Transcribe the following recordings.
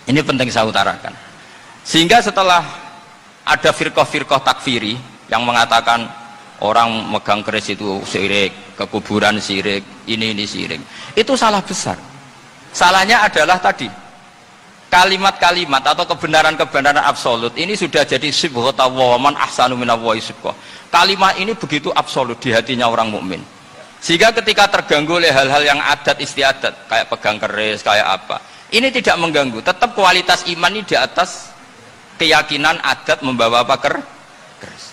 Ini penting saya utarakan. Sehingga setelah ada firqah-firqah takfiri yang mengatakan orang megang keris itu syirik, ke kuburan syirik, ini syirik. Itu salah besar. Salahnya adalah tadi kalimat-kalimat atau kebenaran-kebenaran absolut ini sudah jadi sibghata wa man ahsanu minallahi sibghah. Kalimat ini begitu absolut di hatinya orang mukmin. Sehingga ketika terganggu oleh hal-hal yang adat istiadat kayak pegang keris, kayak apa, ini tidak mengganggu. Tetap kualitas iman ini di atas keyakinan adat membawa apa keris.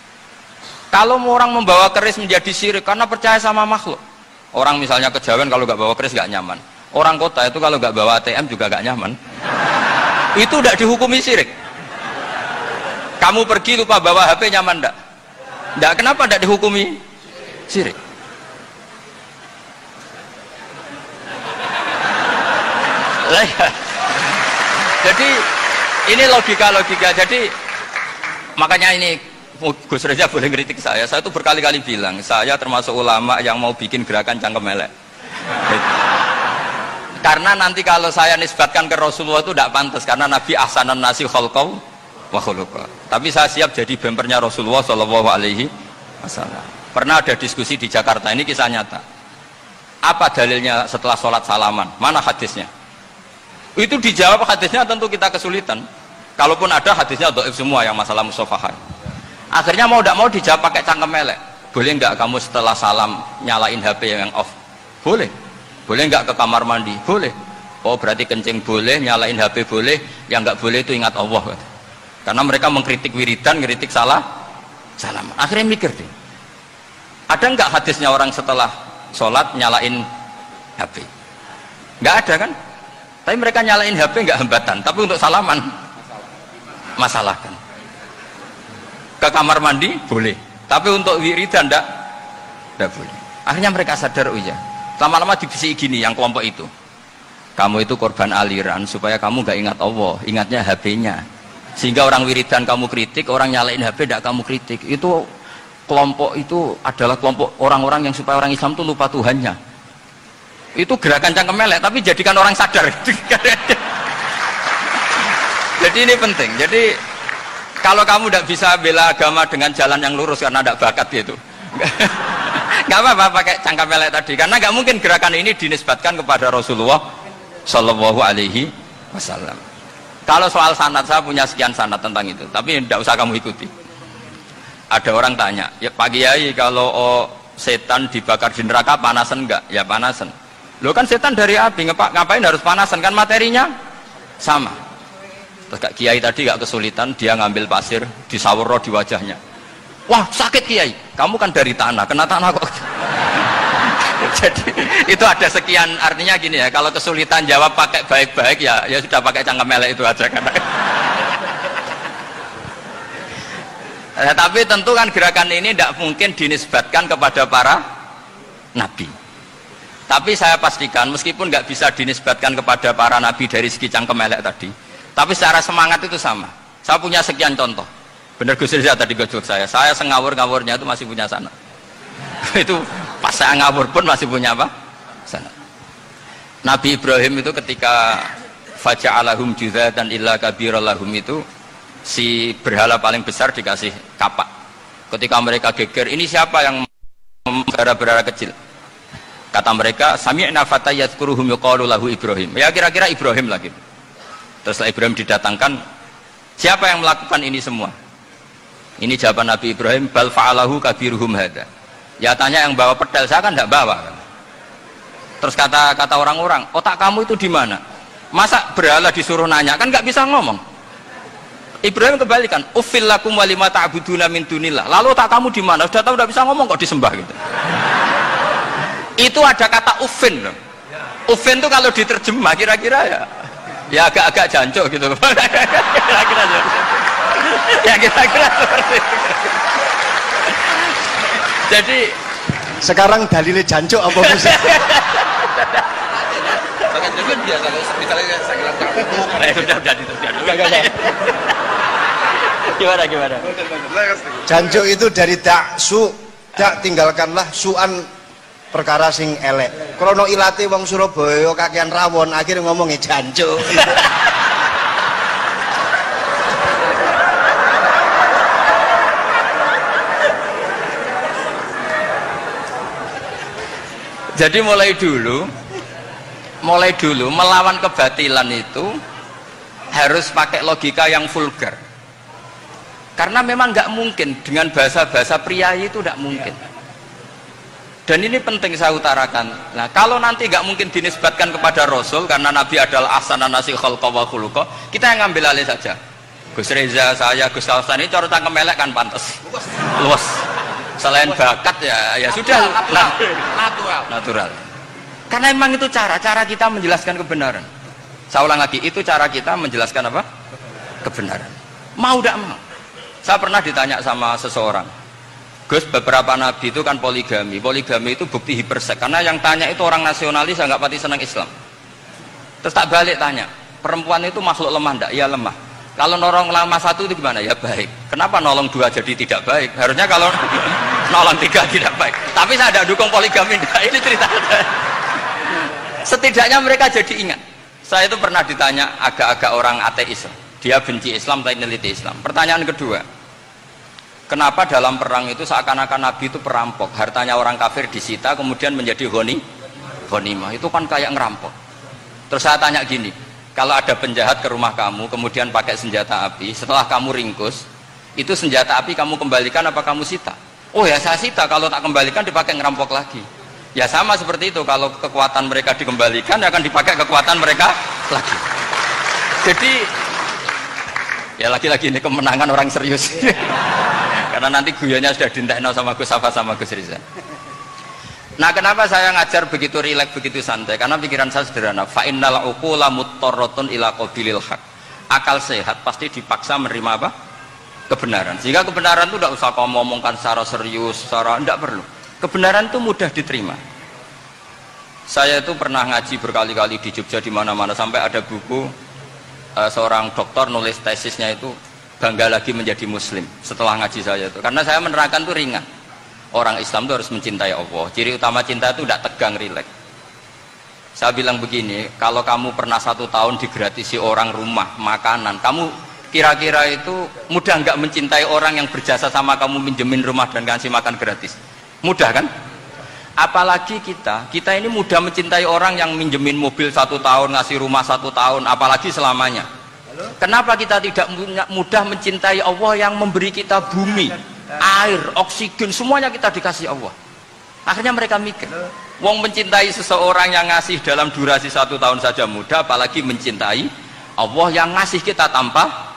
Kalau orang membawa keris menjadi syirik karena percaya sama makhluk. Orang misalnya kejawen kalau nggak bawa keris nggak nyaman. Orang kota itu kalau nggak bawa ATM juga nggak nyaman. Itu tidak dihukumi syirik. Kamu pergi lupa bawa HP nyaman enggak? Enggak, kenapa tidak dihukumi syirik? Jadi ini logika. Jadi makanya ini Gus Reza boleh ngeritik saya itu berkali-kali bilang saya termasuk ulama yang mau bikin gerakan cangkem elek. Karena nanti kalau saya nisbatkan ke Rasulullah itu tidak pantas, karena Nabi ahsanan nasi khalqau wa khuluqa. Tapi saya siap jadi bempernya Rasulullah Shallallahu Alaihi Wasallam. Pernah ada diskusi di Jakarta, ini kisah nyata. Apa dalilnya setelah sholat salaman? Mana hadisnya? Itu dijawab hadisnya tentu kita kesulitan. Kalaupun ada hadisnya dhaif semua yang masalah musafahan. Akhirnya mau tidak mau dijawab pakai cangkem elek. Boleh nggak kamu setelah salam nyalain HP yang off? Boleh. Boleh nggak ke kamar mandi? Boleh. Oh berarti kencing boleh, nyalain HP boleh, yang nggak boleh itu ingat Allah. Karena mereka mengkritik wiridan, ngeritik salam. Akhirnya mikir deh. Ada nggak hadisnya orang setelah sholat nyalain HP? Nggak ada kan? Tapi mereka nyalain HP nggak hambatan, tapi untuk salaman masalahkan. Ke kamar mandi boleh, tapi untuk wiridan nggak boleh. Akhirnya mereka sadar, oh iya. Lama-lama dibisiki gini yang kelompok itu. Kamu itu korban aliran supaya kamu nggak ingat Allah, ingatnya HP-nya. Sehingga orang wiridan kamu kritik, orang nyalain HP tidak kamu kritik. Itu kelompok itu adalah kelompok orang-orang yang supaya orang Islam itu lupa Tuhannya. Itu gerakan cangkem elek, tapi jadikan orang sadar. Jadi ini penting. Jadi kalau kamu tidak bisa bela agama dengan jalan yang lurus karena tidak bakat gitu, nggak apa-apa pakai cangkem elek tadi, karena nggak mungkin gerakan ini dinisbatkan kepada Rasulullah Shallallahu Alaihi Wasallam. Kalau soal sanad, saya punya sekian sanad tentang itu, tapi tidak usah kamu ikuti. Ada orang tanya, ya Pak Kiai, kalau setan dibakar di neraka panasan enggak? Ya panasan. Loh kan setan dari api, ngapain harus panasan? Kan materinya sama. Terus Kak Kiai tadi gak kesulitan, dia ngambil pasir, disawur di wajahnya. Wah sakit Kiai, kamu kan dari tanah, kena tanah kok. Jadi itu ada sekian, artinya gini ya, kalau kesulitan jawab pakai baik-baik ya sudah pakai cangkem elek itu aja kan. Tapi tentu kan gerakan ini tidak mungkin dinisbatkan kepada para nabi. Tapi saya pastikan meskipun nggak bisa dinisbatkan kepada para nabi dari segi cangkem elek tadi, tapi secara semangat itu sama. Saya punya sekian contoh. Benar Gus Riza tadi gojok saya sengawur-ngawurnya itu masih punya sanad. Itu pas saya ngawur pun masih punya apa? Sanad. Nabi Ibrahim itu ketika faja'alahum juzatan illa kabirallahum itu, si berhala paling besar dikasih kapak. Ketika mereka geger, ini siapa yang memelihara berhala kecil? Kata mereka, sami'na fata yadhkuruhum yuqalu lahu Ibrahim. Ya kira-kira Ibrahim lagi. Terus Ibrahim didatangkan, siapa yang melakukan ini semua? Ini jawaban Nabi Ibrahim, bal fa'alahu kabiruhum hada. Ya tanya yang bawa pedal, saya kan tidak bawa. Terus kata orang-orang, otak kamu itu di mana? Masa berhala disuruh nanya, kan nggak bisa ngomong. Ibrahim kembalikan, uffil lakum walima ta'buduna min dunillah. Lalu otak kamu di mana? Sudah tahu tidak bisa ngomong kok disembah gitu. Itu ada kata ufin loh. Ufin itu kalau diterjemah kira-kira ya agak-agak jancuk gitu. Kira-kira ya kira-kira seperti itu. Jadi sekarang dalilnya jancuk apa sih? Sangat juga biasa kalau misalnya saya bilang Gimana? Jancuk itu dari daksu, dak tinggalkanlah suan perkara sing elek. Krono ilate wong Surabaya kakean rawon akhirnya ngomongnya jancuk. Jadi mulai dulu melawan kebatilan itu harus pakai logika yang vulgar. Karena memang nggak mungkin dengan bahasa-bahasa priayi itu nggak mungkin. Dan ini penting saya utarakan. Nah, kalau nanti nggak mungkin dinisbatkan kepada Rasul karena Nabi adalah ahsanan nasi khalqa wa khuluqa, kita yang ngambil alih saja. Gus Reza, saya, Gus Kalsan ini cara cangkem elek kan pantas. Luas. Selain bakat ya sudah natural. Karena memang itu cara kita menjelaskan kebenaran. Saya ulang lagi, itu cara kita menjelaskan apa? Kebenaran. Mau tidak mau. Saya pernah ditanya sama seseorang, Gus, beberapa nabi itu kan poligami itu bukti hipersek, karena yang tanya itu orang nasionalis yang nggak pati senang Islam. Terus tak balik tanya, perempuan itu makhluk lemah enggak? Ya lemah. Kalau nolong lama satu itu gimana? Ya baik. Kenapa nolong dua jadi tidak baik? Harusnya kalau nolong tiga tidak baik. Tapi saya tidak dukung poligami enggak. Ini cerita. Setidaknya mereka jadi ingat. Saya itu pernah ditanya agak-agak orang ateis, dia benci Islam tapi meneliti Islam. Pertanyaan kedua, kenapa dalam perang itu seakan-akan Nabi itu perampok, hartanya orang kafir disita kemudian menjadi ghanimah, itu kan kayak ngerampok. Terus saya tanya gini, kalau ada penjahat ke rumah kamu kemudian pakai senjata api, setelah kamu ringkus, itu senjata api kamu kembalikan apa kamu sita? Oh ya saya sita, kalau tak kembalikan dipakai ngerampok lagi. Ya sama seperti itu, kalau kekuatan mereka dikembalikan akan dipakai kekuatan mereka lagi. Jadi ya lagi-lagi ini kemenangan orang serius. Karena nanti guyonnya sudah dintekno sama Gus Safa sama Gus Riza. Nah, kenapa saya ngajar begitu rileks, begitu santai? Karena pikiran saya sederhana. Fa innal uqula muttarratun ila qabilil haq. Akal sehat pasti dipaksa menerima apa? Kebenaran. Sehingga kebenaran itu tidak usah kau ngomongkan secara serius, secara tidak perlu. Kebenaran itu mudah diterima. Saya itu pernah ngaji berkali-kali di Jogja di mana-mana sampai ada buku seorang dokter nulis tesisnya itu bangga lagi menjadi muslim setelah ngaji saya itu. Karena saya menerangkan itu ringan. Orang Islam itu harus mencintai Allah. Ciri utama cinta itu tidak tegang, rileks. Saya bilang begini, kalau kamu pernah 1 tahun digratisi orang rumah, makanan, kamu kira-kira itu mudah nggak mencintai orang yang berjasa sama kamu minjemin rumah dan kasih makan gratis? Mudah kan? Apalagi kita ini mudah mencintai orang yang minjemin mobil 1 tahun, ngasih rumah 1 tahun, apalagi selamanya. Kenapa kita tidak mudah mencintai Allah yang memberi kita bumi, air, oksigen, semuanya kita dikasih Allah? Akhirnya mereka mikir, wong mencintai seseorang yang ngasih dalam durasi 1 tahun saja mudah, apalagi mencintai Allah yang ngasih kita tanpa